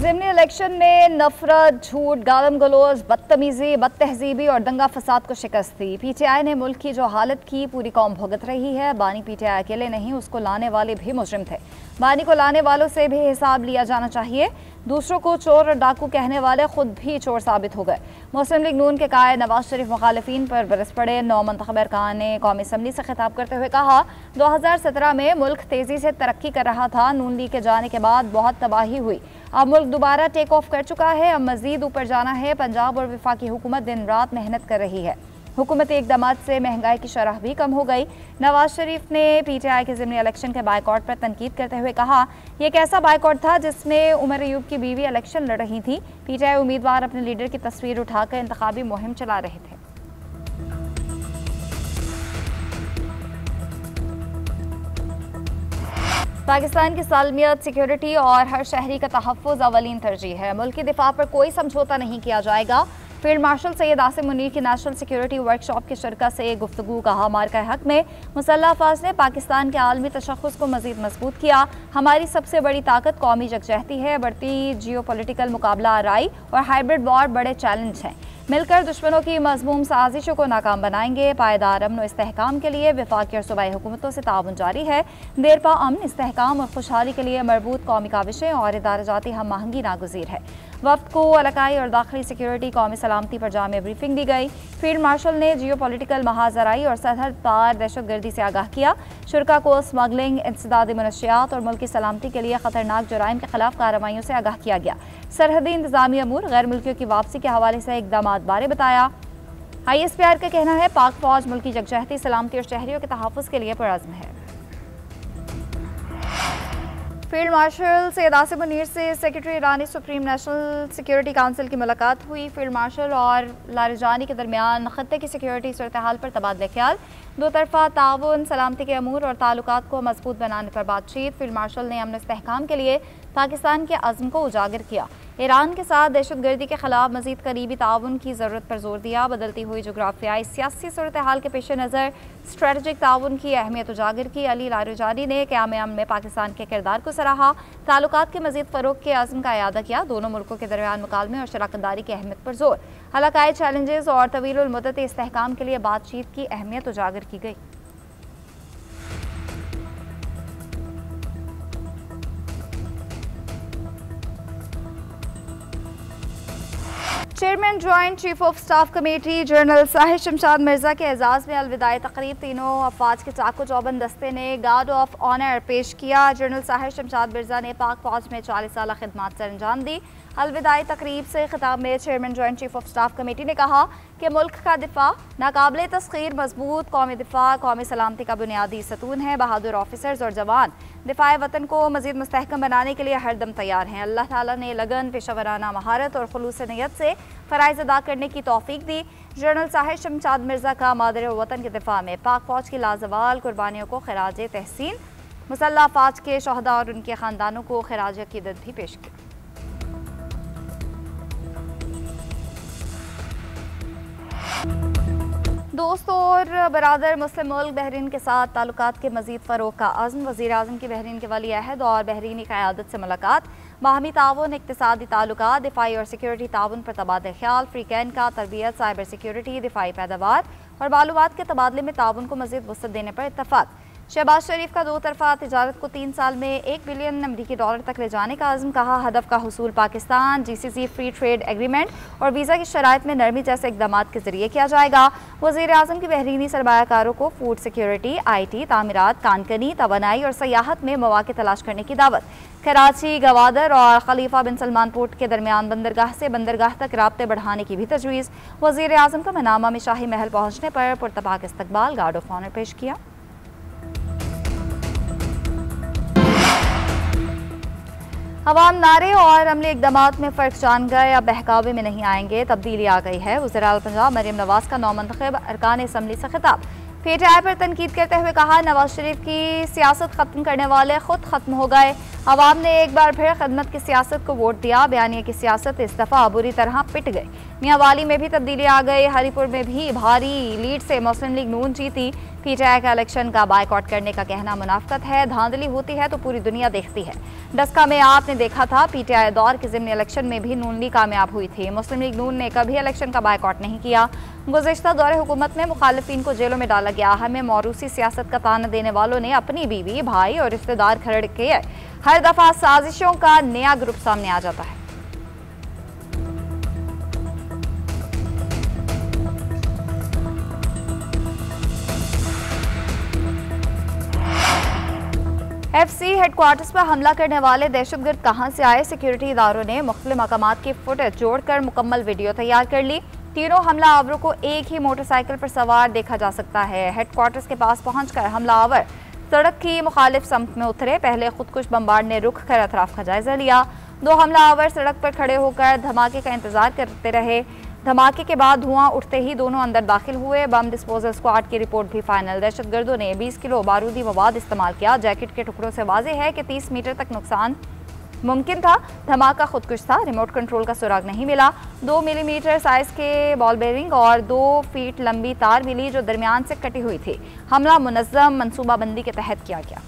ज़िमनी election में नफरत, झूठ, गालम गलोज, बदतमीजी, बदतहजीबी और दंगा फसाद को शिकस्त दी। पीटीआई ने मुल्क की जो हालत की पूरी कौम भुगत रही है। बानी पीटीआई अकेले नहीं, उसको लाने वाले भी मुजरिम थे। बानी को लाने वालों से भी हिसाब लिया जाना चाहिए। दूसरों को चोर और डाकू कहने वाले खुद भी चोर साबित हो गए। मुस्लिम लीग नून के कायद नवाज शरीफ मुखालिफिन पर बरस पड़े। नौ मुंतखब अरकान ने कौमी असम्बली से खिताब करते हुए कहा, 2017 में मुल्क तेजी से तरक्की कर रहा था। नून लीग के जाने के बाद बहुत तबाही हुई। अब मुल्क दोबारा टेक ऑफ कर चुका है। अब मजीद ऊपर जाना है। पंजाब और वफाकी हुकूमत दिन रात मेहनत कर रही है। हुकूमती इक़दामात से महंगाई की शरह भी कम हो गई। नवाज शरीफ ने पीटीआई के ज़िमनी इलेक्शन के बायकॉट पर तनकीद करते हुए कहा, यह एक ऐसा बायकॉट था जिसमें उमर अयूब की बीवी इलेक्शन लड़ रही थी। पीटीआई उम्मीदवार अपने लीडर की तस्वीर उठाकर इंतखाबी मुहिम चला रहे थे। पाकिस्तान की सालमियत, सिक्योरिटी और हर शहरी का तहफ़्फ़ुज़ अवलीन तरजीह है। मुल्क के दिफा पर कोई समझौता नहीं किया जाएगा। फील्ड मार्शल सैयद आसिम मुनीर की नेशनल सिक्योरिटी वर्कशॉप के शरका से गुफ्तगू। कहा, मार्का हक में मुसल्लह अफवाज ने पाकिस्तान के आलमी तशख़्ख़ुस को मज़ीद मजबूत किया। हमारी सबसे बड़ी ताकत कौमी यकजहती है। बढ़ती जियो पॉलिटिकल मुकाबला आराई और हाइब्रिड वॉर बड़े चैलेंज हैं। मिलकर दुश्मनों की मज़मूम साजिशों को नाकाम बनाएंगे। पायदार अमन और इस्तेहकाम के लिए वफाकी और सूबाई हुकूमतों से ताउन जारी है। देरपा अमन, इस्तेहकाम और खुशहाली के लिए मरबूत कौमी काविशें और इदारा-जाती हम आहंगी नागुज़ीर है। वफ्द को इलाकाई और दाखिली सिक्योरिटी, कौमी सलामती पर जामे ब्रीफिंग दी गई। फील्ड मार्शल ने जियो पॉलिटिकल महाजराई और सरहद पार दहशतगर्दी से आगाह किया। शुरा को स्मगलिंग, इंसदादी मनशियात और मुल्क की सलामती के लिए खतरनाक जुराइम के खिलाफ कार्रवाइयों से आगाह किया गया। सरहदी इंतजामी अमूर, गैर मुल्कियों की वापसी के हवाले से इकदाम बारे बताया। ISPR का कहना है, पाक फौज मुल्क की यकजहती, सलामती और शहरियों के तहफ़्फ़ुज़ के लिए पुरअज़्म है। फील्ड मार्शल सैयद आसिम मुनीर से सेक्रेटरी ईरानी सुप्रीम नेशनल सिक्योरिटी काउंसिल की मुलाकात हुई। फील्ड मार्शल और लारिजानी के दरमियान खत्ते की सिक्योरिटी सूरत हाल पर तबादला ख्याल, दो तरफा ताउन, सलामती के अमूर और ताल्लुकात को मजबूत बनाने पर बातचीत। फील्ड मार्शल ने अमन इस्तेहकाम के लिए पाकिस्तान के अज़्म को उजागर किया। ईरान के साथ दहशतगर्दी के खिलाफ मजीद करीबी ताउन की ज़रूरत पर जोर दिया। बदलती हुई जोग्राफियाई सियासी सूरत हाल के पेश नज़र स्ट्रेटजिक ताउन की अहमियत उजागर की। अली लारिजानी ने क़याम अमन में पाकिस्तान के किरदार को सराहा। ताल्लुकात के मजीद फ़रोग़ के अज़्म का इयादा किया। दोनों मुल्कों के दरमियान मुकालमे और शराकतदारी की अहमियत पर जोर। इलाकाई चैलेंजेस और तवील मुद्दत इस्तेहकाम के लिए बातचीत की अहमियत उजागर की गई। Chairman joint chief of staff committee general Sahir Shamshad Mirza के एजाज़ में अलविदाई तकरीब तीनों अफवाज के चाको चौबंद दस्ते ने गार्ड ऑफ ऑनर पेश किया। जनरल साहिर शमशाद मिर्जा ने पाक फौज में 40 साल खिदमत से अंजाम दी। अलविदाई तकरीब से खिताब में chairman joint chief of staff committee ने कहा कि मुल्क का दिफा नाकाबिले तस्खीर मजबूत कौमी दिफा, कौमी सलामती का बुनियादी सतून है। बहादुर ऑफिसर्स और जवान दिफाए वतन को मजीद मुस्तहकम बनाने के लिए हरदम तैयार हैं। अल्लाह ताला ने लगन, पेशावराना महारत और खुलूस नियत से फ़राइज़ अदा करने की तौफीक दी। जनरल साहिर शमशाद मिर्जा का मादर वतन के दिफा में पाक फौज की लाजवाल कुर्बानियों को खिराज तहसीन, मुसल्लह अफवाज के शहदा और उनके ख़ानदानों को खिराज अक़ीदत भी पेश की। दोस्तों और बरादर मुस्लिम मुल्क बहरीन के साथ ताल्लुकात के मजीद फ़रोग़ का अज़्म। वज़ीर आज़म की बहरीन के वली अहद और बहरीनी क़यादत से मुलाकात। बाहमी ताउन, इक़्तिसादी ताल्लुकात, दिफ़ाई और सिक्योरिटी ताउन पर तबादला ख्याल। फ्री कैन का तरबियत, साइबर सिक्योरिटी, दिफ़ाई पैदावार और मालूमात के तबादले में ताउन को मजीद वसअत देने पर इत्तफ़ाक़। शहबाज शरीफ का दो तरफा तिजारत को 3 साल में $1 बिलियन अमरीकी डॉलर तक ले जाने का अज़्म। कहा, हदफ का हुसूल Pakistan GCC free trade agreement visa वीज़ा की शराइत में नरमी जैसे इक़दामात के ज़रिए किया जाएगा। वज़ीर आज़म की बहरीनी सरमायाकारों को फूड सिक्योरिटी, IT, तामीरात, कानकनी, तवानाई और सयाहत में मौक़े तलाश करने की दावत। कराची, गवादर और खलीफा बिन सलमान पोर्ट के दरमियान बंदरगाह से बंदरगाह तक राब्ते बढ़ाने की भी तजवीज़। वज़ीर आज़म का मनामा में शाही महल पहुँचने पर पुरतपाक इस्तकबाल, गार्ड ऑफ ऑनर पेश किया। अवाम नारे और अमली इक़दामात में फ़र्क जान गए, अब बहकावे में नहीं आएंगे, तब्दीली आ गई है। वज़ीर पंजाब मरियम नवाज़ का नौ मुंतखब अरकान असम्बली से खिताब। पीटीआई पर तनकीद करते हुए कहा, नवाज शरीफ की सियासत ख़त्म करने वाले खुद ख़त्म हो गए। अवाम ने एक बार फिर खदमत की सियासत को वोट दिया। बयानिया की सियासत इस दफा बुरी तरह पिट गई। मियांवाली में भी तब्दीली आ गई। हरिपुर में भी भारी लीड से मुस्लिम लीग नून जीती। पीटीआई का इलेक्शन का बायकॉट करने का कहना मुनाफकत है। धांधली होती है तो पूरी दुनिया देखती है। डस्का में आपने देखा था, पीटीआई दौर के ज़िमनी इलेक्शन में भी नून लीग कामयाब हुई थी। मुस्लिम लीग नून ने कभी इलेक्शन का बायकॉट नहीं किया। गुज़िश्ता दौरे हुकूमत में मुखालिफिन को जेलों में डाला गया। हमें मौरूसी सियासत का ताना देने वालों ने अपनी बीवी, भाई और रिश्तेदार खड़े किए। हर दफा साजिशों का नया ग्रुप सामने आ जाता है। एफसी हेडक्वार्टर्स पर हमला करने वाले दहशतगर्द कहां से आए? सिक्योरिटी इदारों ने मुख्तलिफ मकामात की फुटेज जोड़कर मुकम्मल वीडियो तैयार कर ली। तीनों हमलावरों को एक ही मोटरसाइकिल पर सवार देखा जा सकता है। हेडक्वार्टर्स के पास पहुंचकर हमलावर सड़क की मुखालिफ समत में उतरे। पहले खुदकुश बमबार ने रुक कर अतराफ का जायजा लिया। दो हमलावर सड़क पर खड़े होकर धमाके का इंतजार करते रहे। धमाके के बाद धुआं उठते ही दोनों अंदर दाखिल हुए। बम डिस्पोजल स्क्वाड की रिपोर्ट भी फाइनल। दहशतगर्दों ने 20 किलो बारूदी मवाद इस्तेमाल किया। जैकेट के टुकड़ों से वाज़ेह है कि 30 मीटर तक नुकसान मुमकिन था। धमाका खुदकुश था। रिमोट कंट्रोल का सुराग नहीं मिला। 2 मिलीमीटर साइज के बॉल बेरिंग और 2 फीट लंबी तार मिली जो दरमियान से कटी हुई थी। हमला मुनज़्ज़म मनसूबाबंदी के तहत किया गया।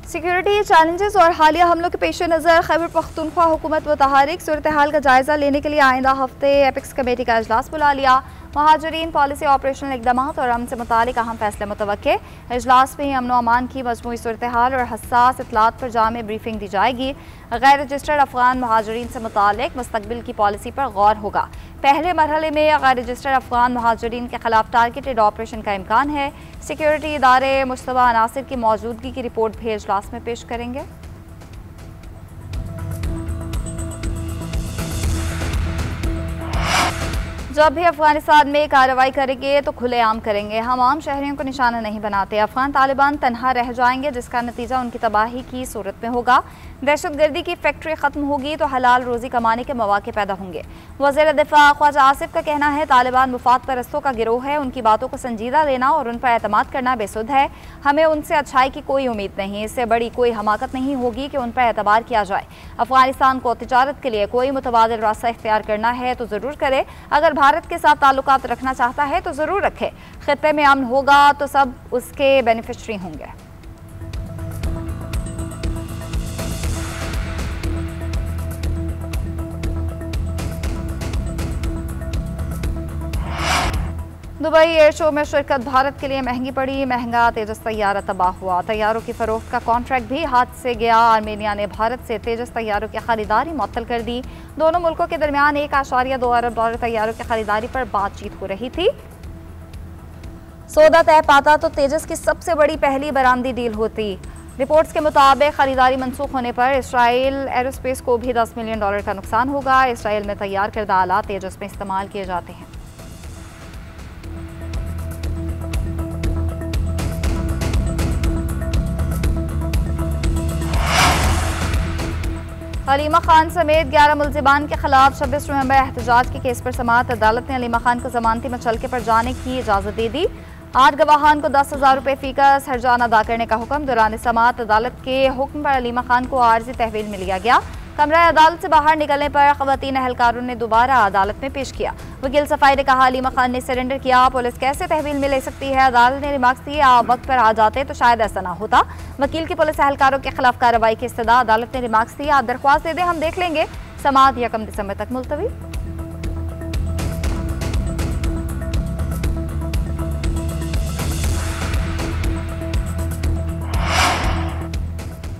सिक्योरिटी चैलेंजेस और हालिया हमलों के पेश नज़र खैबर पख्तूनख्वा हुकूमत मुतहरिक सूरत हाल का जायजा लेने के लिए आइंदा हफ्ते एपिक्स कमेटी का इजलास बुला लिया। महाजरीन पॉलिसी ऑपरेशनल इकदाम और अमन से मुतालिक अहम फैसले मुतवक्के। इजलास में ही अमन अमान की मजमूई सूरत हाल और हसास इतलात पर जामे ब्रीफिंग दी जाएगी। गैर रजिस्टर्ड अफगान महाजरीन से मुतालिक मुस्तकबिल की पॉलिसी पर गौर होगा। पहले मरहले में गैर रजिस्टर्ड अफगान महाजरीन के खिलाफ टारगेटेड ऑपरेशन का इम्कान है। सिक्योरिटी इदारे मुश्तबा अनासिर की मौजूदगी की रिपोर्ट भी इजलास में पेश करेंगे। जब भी अफगानिस्तान में कार्रवाई करेंगे तो खुलेआम करेंगे। हम आम शहरियों को निशाना नहीं बनाते। अफगान तालिबान तनहा रह जाएंगे जिसका नतीजा उनकी तबाही की सूरत में होगा। दहशतगर्दी की फैक्ट्री खत्म होगी तो हलाल रोजी कमाने के मौके पैदा होंगे। वज़ीर दिफा ख्वाजा आसिफ का कहना है, तालिबान मुफाद परस्तों का गिरोह है। उनकी बातों को संजीदा लेना और उन पर एतमाद करना बेसुध है। हमें उनसे अच्छाई की कोई उम्मीद नहीं। इससे बड़ी कोई हमाकत नहीं होगी कि उन पर एतबार किया जाए। अफगानिस्तान को तिजारत के लिए कोई मुतबादिल रास्ता इख्तियार करना है तो ज़रूर करे। अगर भारत के साथ ताल्लुकात रखना चाहता है तो ज़रूर रखे। खित्ते में अमन होगा तो सब उसके बेनिफिशरी होंगे। दुबई एयर शो में शिरकत भारत के लिए महंगी पड़ी। महंगा तेजस तैयारा तबाह हुआ। तैयारों की फरोख्त का कॉन्ट्रैक्ट भी हाथ से गया। आर्मेनिया ने भारत से तेजस तैयारों की खरीदारी मुअत्तल कर दी। दोनों मुल्कों के दरमियान $1.2 अरब तैयारों की खरीदारी पर बातचीत हो रही थी। सौदा तय पाता तो तेजस की सबसे बड़ी पहली बरामदी डील होती। रिपोर्ट्स के मुताबिक खरीदारी मनसूख होने पर इसराइल एरोस्पेस को भी $10 मिलियन का नुकसान होगा। इसराइल में तैयार करदा आलात तेजस में इस्तेमाल किए जाते हैं। अलीमा खान समेत 11 मुल्जिमान के खिलाफ 26 नवंबर एहतजाज के केस पर समाअत। अदालत ने अलीमा खान को जमानती मचलके पर जाने की इजाज़त दे दी। 8 गवाहान को 10,000 रुपये फीकस हर्जाना अदा करने का हुक्म। दौरान समाअत अदालत के हुक्म पर अलीमा खान को आर्जी तहवील में लिया गया। कमरा अदालत से बाहर निकलने पर खवातीन अहलकारों ने दोबारा अदालत में पेश किया। वकील सफाई ने कहा, अलीमा खान ने सरेंडर किया। पुलिस कैसे तहवील में ले सकती है? अदालत ने रिमार्क्स दिए, आप वक्त पर आ जाते तो शायद ऐसा ना होता। वकील की पुलिस अहलकारों के खिलाफ कार्रवाई की इस्तदा। अदालत ने रिमार्क्स दिया, आप दरख्वास्त दे दें, हम देख लेंगे। समाअत 1 दिसंबर तक मुलतवी।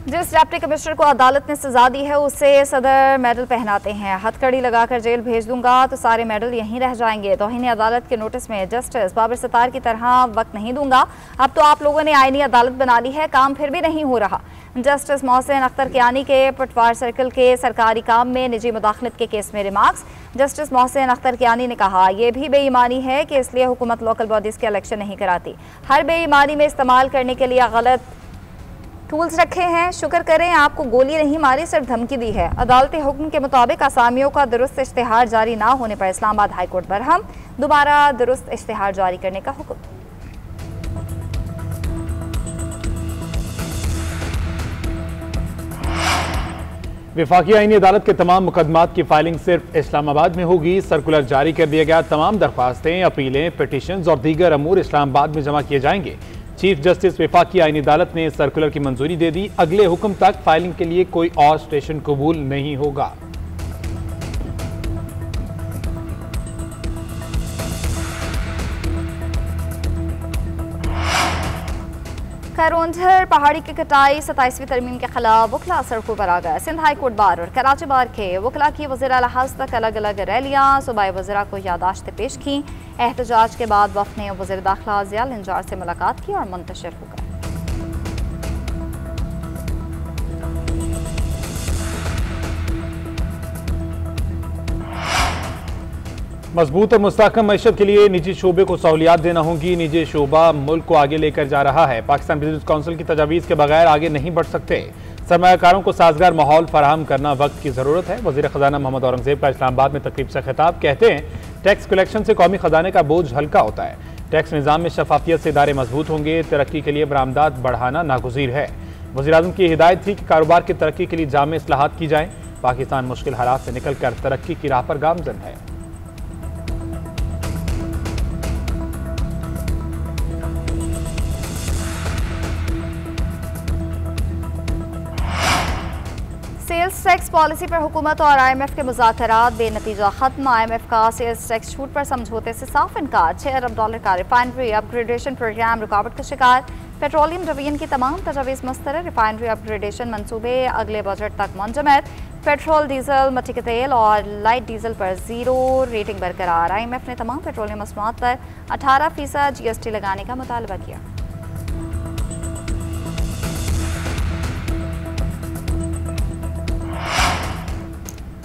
जिस डिप्टी कमिश्नर को अदालत ने सजा दी है उसे सदर मेडल पहनाते हैं। हथकड़ी लगाकर जेल भेज दूंगा तो सारे मेडल यहीं रह जाएंगे। तौहीन अदालत के नोटिस में जस्टिस बाबर सत्तार की तरह वक्त नहीं दूंगा। अब तो आप लोगों ने आईनी अदालत बना ली है, काम फिर भी नहीं हो रहा। जस्टिस मोहसिन अख्तर कियानी के पटवार सर्कल के सरकारी काम में निजी मुदाखलत के केस में रिमार्क्स। जस्टिस मोहसिन अख्तर कियानी ने कहा, यह भी बेईमानी है कि इसलिए हुकूमत लोकल बॉडीज के इलेक्शन नहीं कराती। हर बेईमानी में इस्तेमाल करने के लिए गलत टूल्स रखे हैं। शुक्र करें आपको गोली नहीं मारी, सिर्फ धमकी दी है। अदालती हुक्म के मुताबिक असामियों का दुरुस्त इश्तिहार जारी ना होने पर इस्लामाबाद हाईकोर्ट बरहम। दोबारा दुरुस्त इश्तिहार जारी करने का हुक्म। वफाकी आईनी अदालत के तमाम मुकदमात की फाइलिंग सिर्फ इस्लामाबाद में होगी। सर्कुलर जारी कर दिया गया। तमाम दरख्वास्तें, अपीलें, पिटीशंस और दीगर अमूर इस्लामाबाद में जमा किए जाएंगे। चीफ जस्टिस वफाकी आईनी अदालत ने सर्कुलर की मंजूरी दे दी। अगले हुक्म तक फाइलिंग के लिए कोई और स्टेशन कबूल नहीं होगा। खैरोंझर पहाड़ी की कटाई 27वीं तरमीम के खिलाफ वकला सड़कों पर आ गए। सिंध हाई कोर्ट बार और कराची बार के वकला की वज़ीर आला हाउस तक अलग अलग रैलियां सूबाई वज़ीरा को यादाश्तें पेश की। एहतजाज के बाद वफ़द ने वज़ीर दाखिला ज़ियाल इंजार से मुलाकात की और मुंतशिर हो गए। मजबूत और मुस्तहकम मईशत के लिए निजी शोबे को सहूलियात देना होंगी। निजी शोबा मुल्क को आगे लेकर जा रहा है। पाकिस्तान बिजनेस काउंसिल की तजावीज़ के बगैर आगे नहीं बढ़ सकते। सरमायाकारों को साजगार माहौल फराहम करना वक्त की ज़रूरत है। वज़ीर ख़जाना मोहम्मद औरंगज़ेब का इस्लामाबाद में तकरीब से खिताब। कहते हैं टैक्स कलेक्शन से कौमी ख़जाने का बोझ हल्का होता है। टैक्स निज़ाम में शफाफियत से इदारे मजबूत होंगे। तरक्की के लिए बरामदात बढ़ाना नागुज़ीर है। वज़ीर आज़म की हिदायत थी कि कारोबार की तरक्की के लिए जामे इस्लाहात की जाएँ। पाकिस्तान मुश्किल हालात से निकल कर तरक्की की राह पर गामज़न है। सेल्स टैक्स पॉलिसी पर हुकूमत और IMF के मुज़ाकरात बेनतीजा खत्म। IMF का सेल्स टैक्स छूट पर समझौते से साफ इनकार। $6 अरब का रिफाइनरी अपग्रेडेशन प्रोग्राम रुकावट का शिकार। पेट्रोलियम डिवीजन की तमाम तजावीज़ मुस्तरद। रिफाइनरी अपग्रेडेशन मंसूबे अगले बजट तक मुंजमद। पेट्रोल, डीजल, मट्टी के तेल और लाइट डीजल पर 0 रेटिंग बरकरार। IMF ने तमाम पेट्रोलियम मसनूआत पर 18% GST लगाने का मुतालबा किया।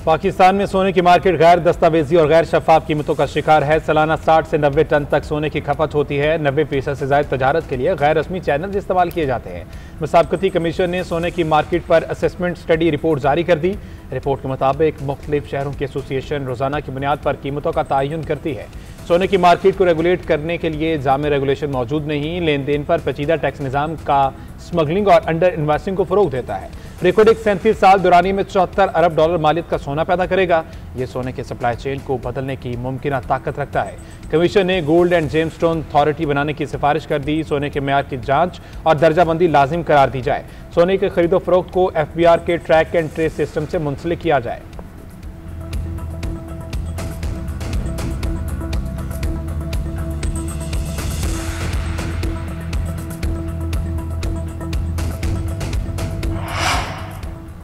पाकिस्तान में सोने की मार्केट गैर दस्तावेजी और गैर शफाफ कीमतों का शिकार है। सालाना 60 से 90 टन तक सोने की खपत होती है। 90% से ज्यादा तजारत के लिए गैर रस्मी चैनल इस्तेमाल किए जाते हैं। मुसाबकती कमीशन ने सोने की मार्केट पर असेसमेंट स्टडी रिपोर्ट जारी कर दी। रिपोर्ट के मुताबिक मुख्तलिफ शहरों की एसोसिएशन रोजाना की बुनियाद पर कीमतों का तयन करती है। सोने की मार्केट को रेगुलेट करने के लिए जामे रेगुलेशन मौजूद नहीं। लेन देन पर पेचीदा टैक्स निज़ाम का स्मगलिंग और अंडर इन्वेस्टिंग को फरोग देता है। रिकॉर्ड 37 साल दुरानी में $74 अरब मालियत का सोना पैदा करेगा। ये सोने के सप्लाई चेन को बदलने की मुमकिन ताकत रखता है। कमीशन ने गोल्ड एंड जेमस्टोन अथॉरिटी बनाने की सिफारिश कर दी। सोने के मेयार की जांच और दर्जाबंदी लाजिम करार दी जाए। सोने के खरीदो फरोख्त को FBR के ट्रैक एंड ट्रेस सिस्टम से मुंसलिक किया जाए।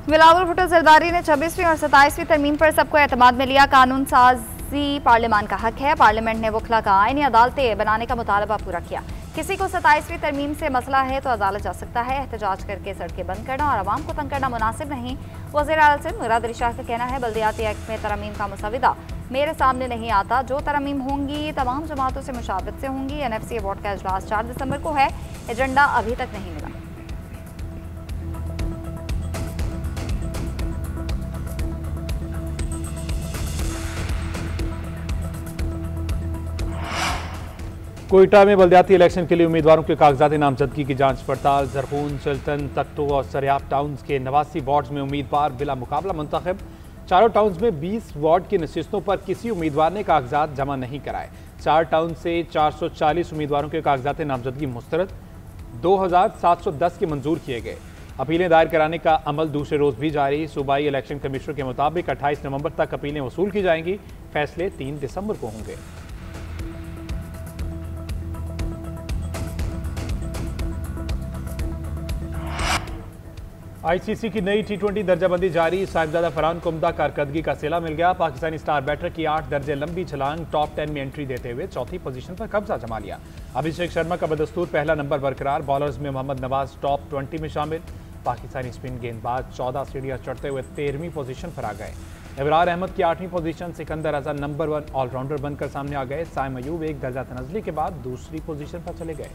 बिलावल भुट्टो जरदारी ने 26वीं और 27वीं तरमीम पर सबको एतमाद में लिया। कानून साजी पार्लियामान का हक है। पार्लियामेंट ने वकला का आईनी अदालतें बनाने का मुतालबा पूरा किया। किसी को 27वीं तरमीम से मसला है तो अदालत जा सकता है। एहतजाज करके सड़कें बंद करना और आवाम को तंग करना मुनासिब नहीं। वज़ीर आला सिंध मुराद अली शाह का कहना है बल्दियाती एक्ट में तरमीम का मुसविदा मेरे सामने नहीं आता। जो तरमीम होंगी तमाम जमातों से मुशावरत से होंगी। NFC बोर्ड का इजलास 4 दिसंबर को है। एजेंडा अभी तक नहीं मिला। कोयटा में बल्दियाती इलेक्शन के लिए उम्मीदवारों के कागजाती नामजदगी की जांच पड़ताल। जरखून, चिल्टन, तकटो और सरियाब टाउन्स के 89 वार्ड्स में उम्मीदवार बिला मुकाबला मुंतखब। चारों टाउन्स में 20 वार्ड की नशिस्तों पर किसी उम्मीदवार ने कागजात जमा नहीं कराए। 4 टाउन से 440 उम्मीदवारों के कागजात नामजदगी मुस्तरद। 2710 के मंजूर किए गए। अपीलें दायर कराने का अमल दूसरे रोज भी जारी। सूबाई इलेक्शन कमिश्नर के मुताबिक 28 नवंबर तक अपीलें वसूल की जाएंगी। फैसले 3 दिसंबर को होंगे। ICC की नई T20 दर्जाबंदी जारी। साहिबजादा फरहान को उम्दा कारकर्दगी का सिला मिल गया। पाकिस्तानी स्टार बैटर की 8 दर्जे लंबी छलांग टॉप 10 में एंट्री देते हुए चौथी पोजीशन पर कब्जा जमा लिया। अभिषेक शर्मा का बदस्तूर पहला नंबर बरकरार। बॉलर्स में मोहम्मद नवाज टॉप 20 में शामिल। पाकिस्तानी स्पिन गेंदबाज 14 सीढ़ियां चढ़ते हुए 13वीं पोजीशन पर आ गए। इब्रार अहमद की 8वीं position. Sikandar Azhar number 1 all rounder बनकर सामने आ गए। साइम अयूब एक दर्जा तनज़ली के बाद दूसरी पोजीशन पर चले गए।